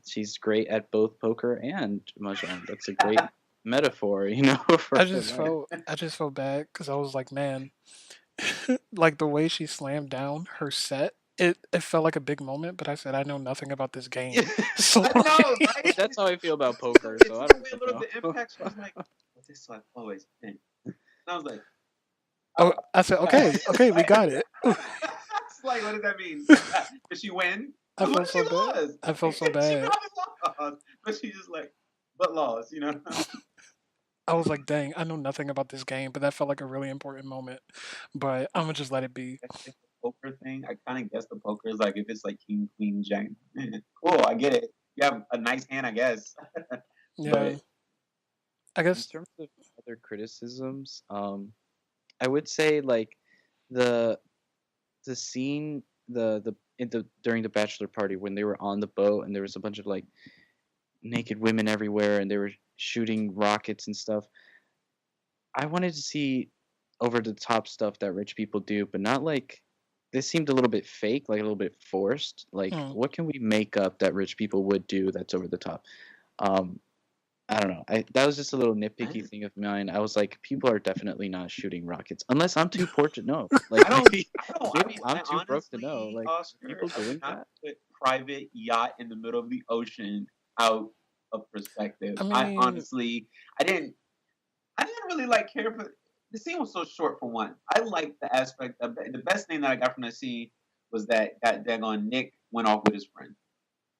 she's great at both poker and mahjong. That's a great metaphor, for I her just life. felt I just felt bad because I was like, man, like the way she slammed down her set, it felt like a big moment. But I said I know nothing about this game, so I know, right? That's how I feel about It took, poker, it so I took away a don't little know. bit of impact. She was like, "What's this like always been?" And I was like, oh, "Oh." I said okay, okay, we got it. It's like, what does that mean? Did she win? I What felt if she so bad. lost? I felt so She bad. probably lost, but she just like, but lost. I was like, dang, I know nothing about this game, but that felt like a really important moment. But I'm gonna just let it be. I guess the poker thing. I kind of guess the poker is like if it's like king, queen, jack. Cool, I get it. You have a nice hand, I guess. Yeah, But I In guess. terms of other criticisms, I would say like the the scene during the bachelor party when they were on the boat and there was a bunch of like naked women everywhere and they were shooting rockets and stuff. I wanted to see over the top stuff that rich people do, but not like this seemed a little bit fake, like a little bit forced. Like, Hmm. what can we make up that rich people would do that's over the top? Um, I don't know. That was just a little nitpicky thing of mine. I was like, people are definitely not shooting rockets unless I'm too poor to know. Like I don't. maybe I don't. maybe I'm I too broke to know. honestly, Like, are Oscar, people I would doing not that? put private yacht in the middle of the ocean out of perspective. I I mean, honestly, I didn't. I didn't really like care for the scene was so short for one. I liked the aspect of the best thing that I got from that scene was that daggone Nick went off with his friend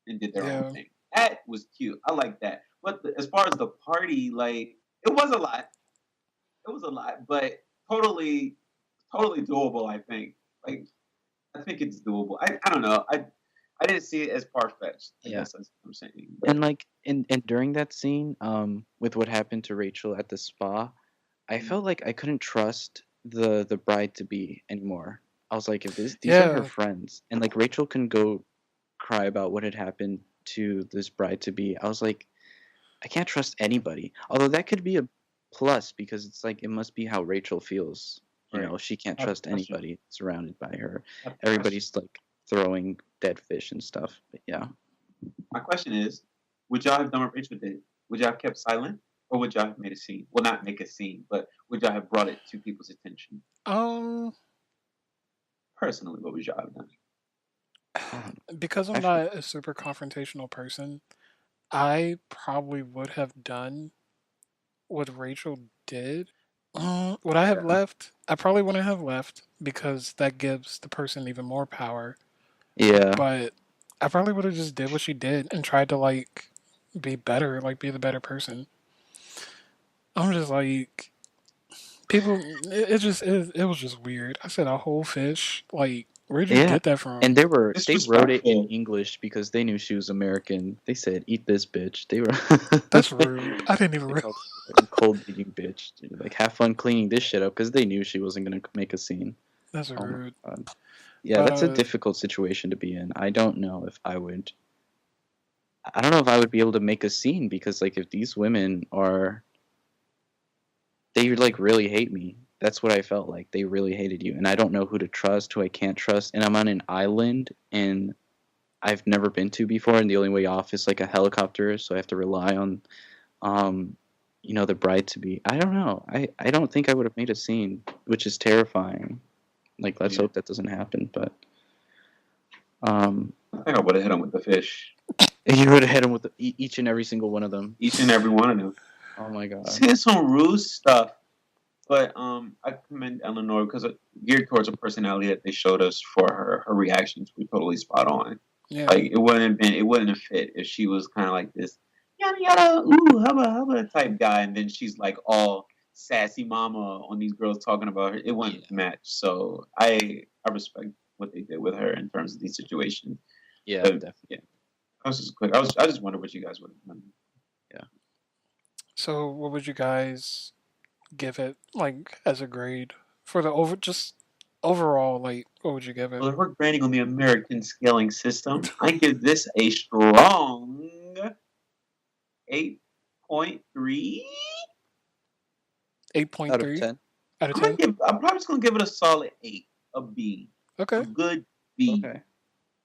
and did their own yeah, thing. That was cute. I like that. But as far as the party, like it was a lot. It was a lot, but totally, totally doable. I think. Like I think it's doable. I don't know. I didn't see it as far fetched. I Yeah. guess that's what I'm saying. And But like and during that scene, with what happened to Rachel at the spa, I felt like I couldn't trust the bride to be anymore. I was like, if these are her Yeah, friends, and like Rachel can go cry about what had happened to this bride to be. I was like, I can't trust anybody. Although that could be a plus because it's like it must be how Rachel feels. You Right. know, she can't I have a trust question. anybody surrounded by her. I have a question. Everybody's like throwing dead fish and stuff. But yeah. My question is, would y'all have done what Rachel did? Would y'all have kept silent, or would y'all have made a scene? Well, not make a scene, but would y'all have brought it to people's attention? um, Personally, what would y'all have done? Um, because I'm I feel, not a super confrontational person, I probably would have done what Rachel did. Would I have Yeah. left? I probably wouldn't have left because that gives the person even more power. yeah. But I probably would have just did what she did and tried to like be better, like be the better person. I'm just like people. It was just weird. I said a whole fish. Like where'd you Yeah. get that And from? they wrote it in Disrespectful. English because they knew she was American. They said, "Eat this, bitch." They were That's rude. I didn't even they realize. called her a cold eating bitch. Like, have fun cleaning this shit up because they knew she wasn't gonna make a scene. That's Oh my rude. god. Yeah, But that's a difficult situation to be in. I don't know if I would. I don't know if I would be able to make a scene because like if these women are they like really hate me. That's what I felt like. They really hated you, and I don't know who to trust, who I can't trust. And I'm on an island, and I've never been to before, and the only way off is like a helicopter, so I have to rely on, um, the bride to be. I don't know. I don't think I would have made a scene, which is terrifying. Like, let's Yeah. hope that doesn't happen. But um, I think I would have hit him with the fish. you would have hit him with each and every single one of them. Each and every one of them. Oh my god. Saying some rude stuff, but I commend Eleanor because geared towards a personality that they showed us for her reactions were totally spot on. yeah, Like it wouldn't have fit if she was kind of like this yada yada ooh hubba type guy, and then she's like all sassy mama on these girls talking about her. It wouldn't Yeah. match. So I respect what they did with her in terms of these situations. Yeah, But definitely. yeah, I was just quick. I just wondered what you guys would have done. Yeah. so what would you guys give it like as a grade for the just overall? Like what would you give it? Well, if we're grading on the American scaling system, I give this a strong 8.3. Eight point Out of three 10. out of 10. I'm probably just gonna give it a solid 8, a B, a Okay. good B, Okay.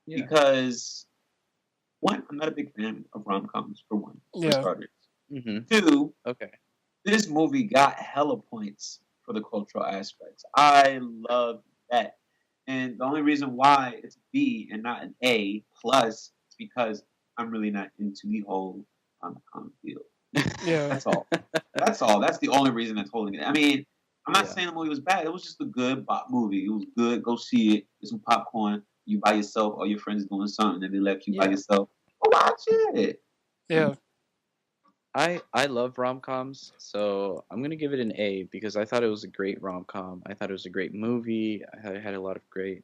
Yeah. because one, I'm not a big fan of rom coms for one, for Yeah. starters. Mhm. Two, Okay. this movie got hella points for the cultural aspects. I love that. And the only reason why it's a B and not an A plus is because I'm really not into the whole rom-com field. Yeah. That's all. That's all. That's the only reason that's holding it. I mean, I'm not Yeah. saying the movie was bad. It was just a good movie. It was good. Go see it. Get some popcorn. You by yourself, all your friends doing something, and they left you by Yeah. yourself. Go watch it. Yeah. I love rom-coms, so I'm gonna give it an A because I thought it was a great rom-com. I thought it was a great movie. I thought it had a lot of great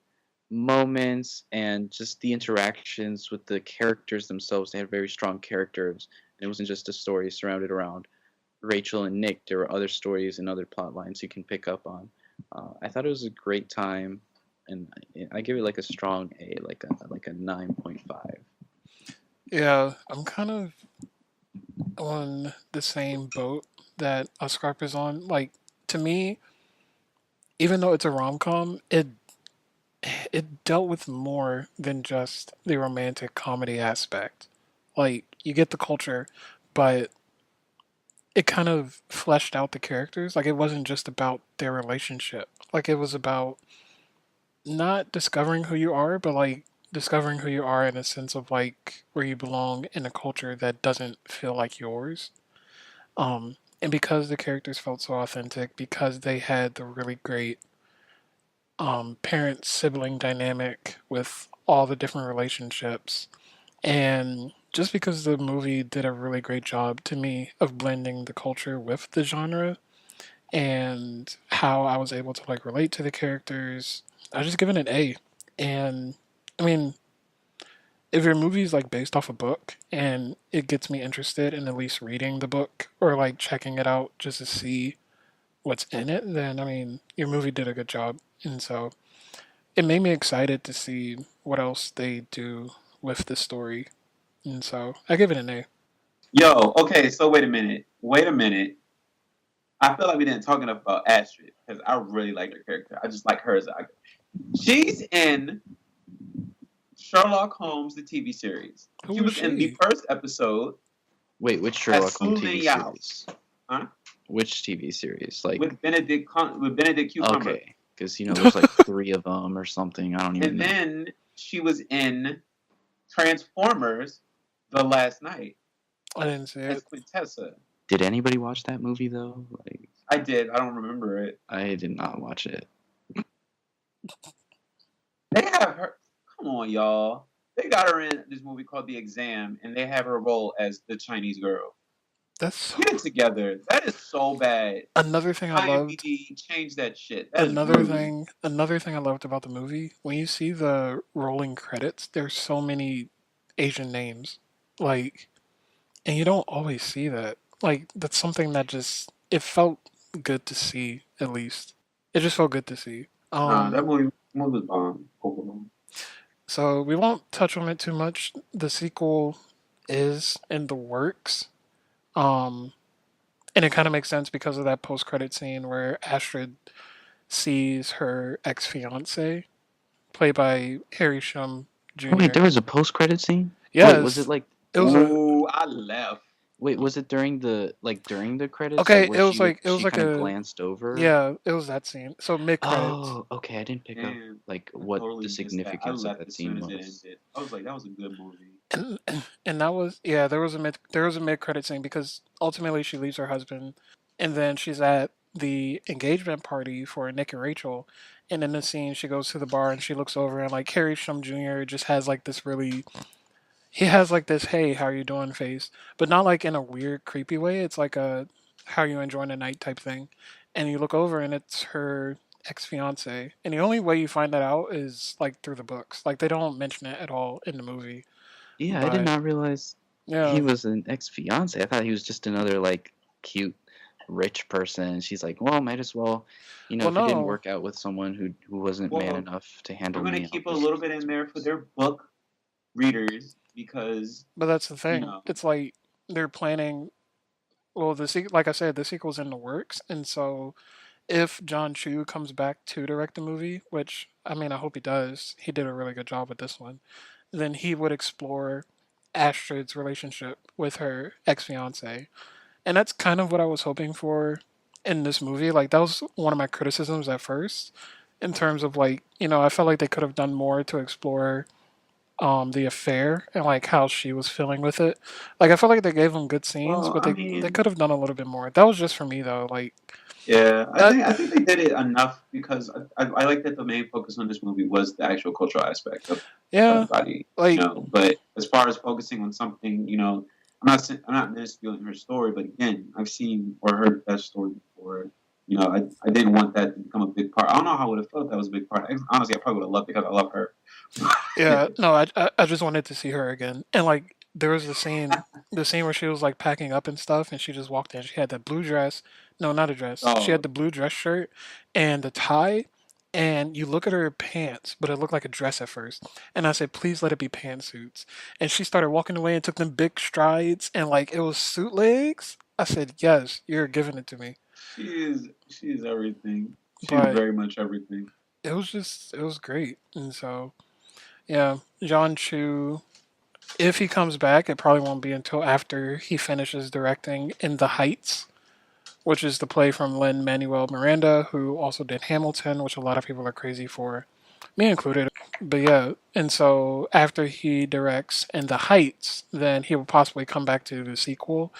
moments and just the interactions with the characters themselves. They had very strong characters, and it wasn't just a story surrounded around Rachel and Nick. There were other stories and other plot lines you can pick up on. I thought it was a great time, and I give it like a strong A, like a 9.5. Yeah. I'm kind of on the same boat that Oscar is on. Like to me, even though it's a rom com, it dealt with more than just the romantic comedy aspect. Like you get the culture, but it kind of fleshed out the characters. Like it wasn't just about their relationship. Like it was about not discovering who you are, but like discovering who you are in a sense of like where you belong in a culture that doesn't feel like yours. And because the characters felt so authentic, because they had the really great parent sibling dynamic with all the different relationships, and just because the movie did a really great job to me of blending the culture with the genre and how I was able to like relate to the characters, I just give it an A. And I mean, if your movie is like based off a book and it gets me interested in at least reading the book or like checking it out just to see what's in it, then I mean, your movie did a good job, and so it made me excited to see what else they do with the story, and so I give it an A. Yo, okay, so wait a minute. Wait a minute. I feel like we didn't talk enough about Astrid because I really like her character. I just like her as an actor. She's in Sherlock Holmes, the TV series. Who She was was in the she? first episode Wait, which as Sherlock Su Holmes Lin TV Yao, series? huh? Which TV series? Like, With Benedict Cucumber. okay, because there's like 3 of them or something. I don't even And know. then she was in Transformers: The Last Night I didn't see as it. Quintessa. Did anybody watch that movie though? Like, I did. I don't remember it. I did not watch it. They have her. Come on, y'all. They got her in this movie called The Exam, and they have her role as the Chinese girl. That's Get it together. That is so bad. another thing I loved. IMDb, change that shit. That is rude. Another thing I loved about the movie, when you see the rolling credits, there's so many Asian names. Like, and you don't always see that. Like, that's something that just it felt good to see, at least. It just felt good to see. Nah, that movie was bomb. So we won't touch on it too much. The sequel is in the works. Um and it kind of makes sense because of that post-credit scene where Astrid sees her ex-fiance, played by Harry Shum Oh, wait, Jr. there was a post-credit scene. Wait, was it Yes, like? it was a Ooh, I left. Wait, was it during the credits, like okay. where It was she like kind of a glanced over? yeah. It was that scene. So mid credits, Oh, okay. I didn't pick up Damn, like I what totally the missed that. I significance of left that as soon scene as it was. ended. I was like, that was a good movie. and that was yeah. There was a mid credit scene because ultimately she leaves her husband, and then she's at the engagement party for Nick and Rachel. And in the scene, she goes to the bar and she looks over and like Harry Shum Jr. just has like this really he has like this hey how you doing face, but not like in a weird creepy way. It's like a how you enjoying the night type thing, and you look over and it's her ex fiance, and the only way you find that out is like through the books. Like they don't mention it at all in the movie, Yeah, I did but not realize he yeah, was an ex-fiance. I thought he was just another like cute rich person. And she's like, well, might as well, well if it didn't no, work out with someone who wasn't man Well, enough to I'm handle gonna me, I'll keep a just. little bit in there for their book readers because but that's the you thing. know. It's like they're planning. Well, like I said, the sequel's in the works, and so if John Chu comes back to direct the movie, which I mean, I hope he does, he did a really good job with this one, then he would explore Astrid's relationship with her ex fiance. And that's kind of what I was hoping for in this movie. Like, that was one of my criticisms at first, in terms of, like, I felt like they could have done more to explore the affair and like how she was feeling with it. Like I felt like they gave them good scenes, Well, but I they mean, could have done a little bit more. That was just for me though. Like yeah, that, I think they did it enough because I like that the main focus on this movie was the actual cultural aspect of yeah. everybody, Like But as far as focusing on something, I'm not misfeeling her story, but again, I've seen or heard that story before. I didn't want that to become a big part. I don't know how I would have felt that was a big part. Honestly, I probably would have loved it because I love her. yeah, no, I just wanted to see her again. And like there was the scene where she was like packing up and stuff, and she just walked in. She had that blue dress. No, not a dress. She had Oh, the blue dress shirt and the tie. And you look at her pants, but it looked like a dress at first. And I said, please let it be pantsuits. And she started walking away and took them big strides, and like it was suit legs. I said, yes, you're giving it to me. she is everything. She is But very much everything. it was great. And so, yeah, John Chu, if he comes back, it probably won't be until after he finishes directing In the Heights, which is the play from Lin Manuel Miranda, who also did Hamilton, which a lot of people are crazy for, me included. But yeah, and so after he directs In the Heights, then he will possibly come back to the sequel,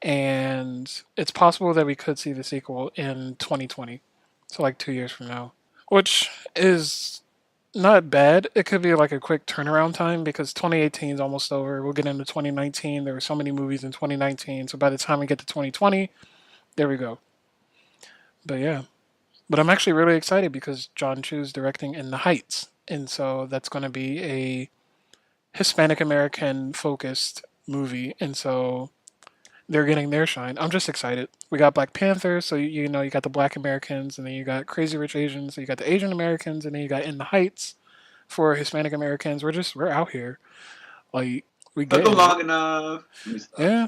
and it's possible that we could see the sequel in 2020, so like 2 years from now, which is not bad. It could be like a quick turnaround time because 2018 is almost over. We'll get into 2019. There were so many movies in 2019, so by the time we get to 2020, there we go. But yeah, but I'm actually really excited because John Chu's directing In the Heights, and so that's going to be a Hispanic American focused movie, and so they're getting their shine. I'm just excited. We got Black Panther, so you know you got the Black Americans, and then you got Crazy Rich Asians, so you got the Asian Americans, and then you got In the Heights for Hispanic Americans. We're out here, like we Took them getting long it. enough. Let me stop. Yeah,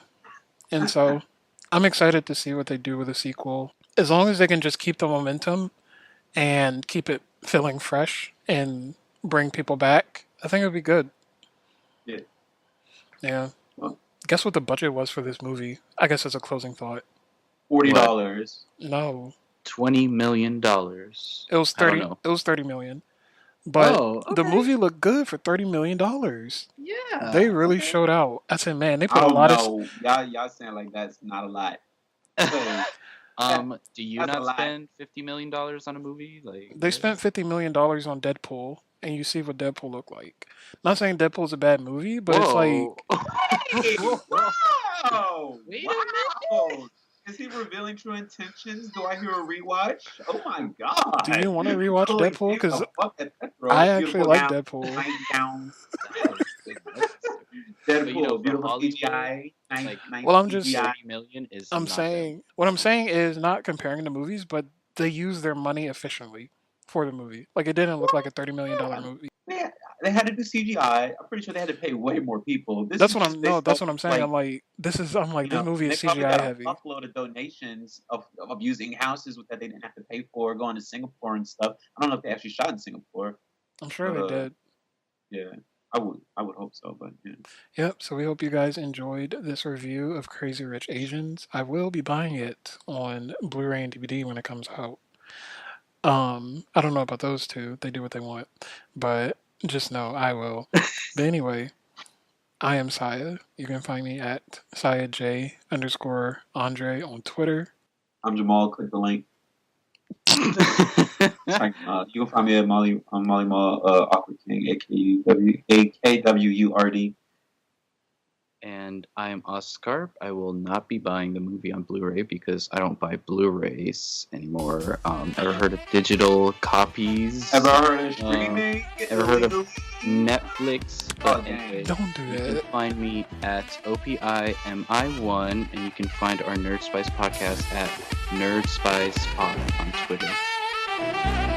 and so I'm excited to see what they do with the sequel. As long as they can just keep the momentum and keep it feeling fresh and bring people back, I think it'll be good. Yeah. Yeah. Well, Guess what the budget was for this movie? I guess as a closing thought. $40. No, $20 million. it was I don't 30. know. It was 30 million. But Oh, the okay. movie looked good for $30 million. Yeah. They really okay. showed out. I said, man, they I put a don't lot of. know. Y'all saying like that's not a lot. Do you That's a not lot. spend $50 million on a movie? Like They spent $50 million on Deadpool, and you see what Deadpool looked like. Not saying Deadpool's a bad movie, but it's like. Hey, wow! Wait a Wow! Is he revealing true intentions? Do I hear a rewatch? Oh my god! Do you want to rewatch Holy Deadpool? shit, Because the fuck that Petro, I actually beautiful like gown, Deadpool. nice gown. But, Deadpool, you know, for beautiful Hollywood, CGI, nice, like, nice Well, I'm just. CGI. 30 million is I'm not saying. What I'm saying is not comparing the movies, but they use their money efficiently for the movie. Like, it didn't look like a $30 million movie. They had to do CGI. I'm pretty sure they had to pay way more people. This That's is what just I'm. No, based that's off what I'm of, saying. like, I'm like, this is. I'm like, you this know, movie they is probably CGI got a heavy. fuckload of donations of using houses that they didn't have to pay for, going to Singapore and stuff. I don't know if they actually shot in Singapore. I'm sure they did. Yeah, I would hope so, but yeah. Yep. So we hope you guys enjoyed this review of Crazy Rich Asians. I will be buying it on Blu-ray and DVD when it comes out. I don't know about those two. They do what they want, but just know I will. But anyway, I am Saya. You can find me at SayaJ_Andre on Twitter. I'm Jamal. Click the link. bad. You can find me at Molly Mall, Awkward King, AKWURD. And I am Oscar. I will not be buying the movie on Blu-ray because I don't buy Blu-rays anymore. Ever heard of digital copies? Ever heard of streaming? Ever heard of Netflix? Oh, anyway, Don't do you can that. find me at OPIMI1, and you can find our NerdSpice podcast at NerdSpice Pod on Twitter.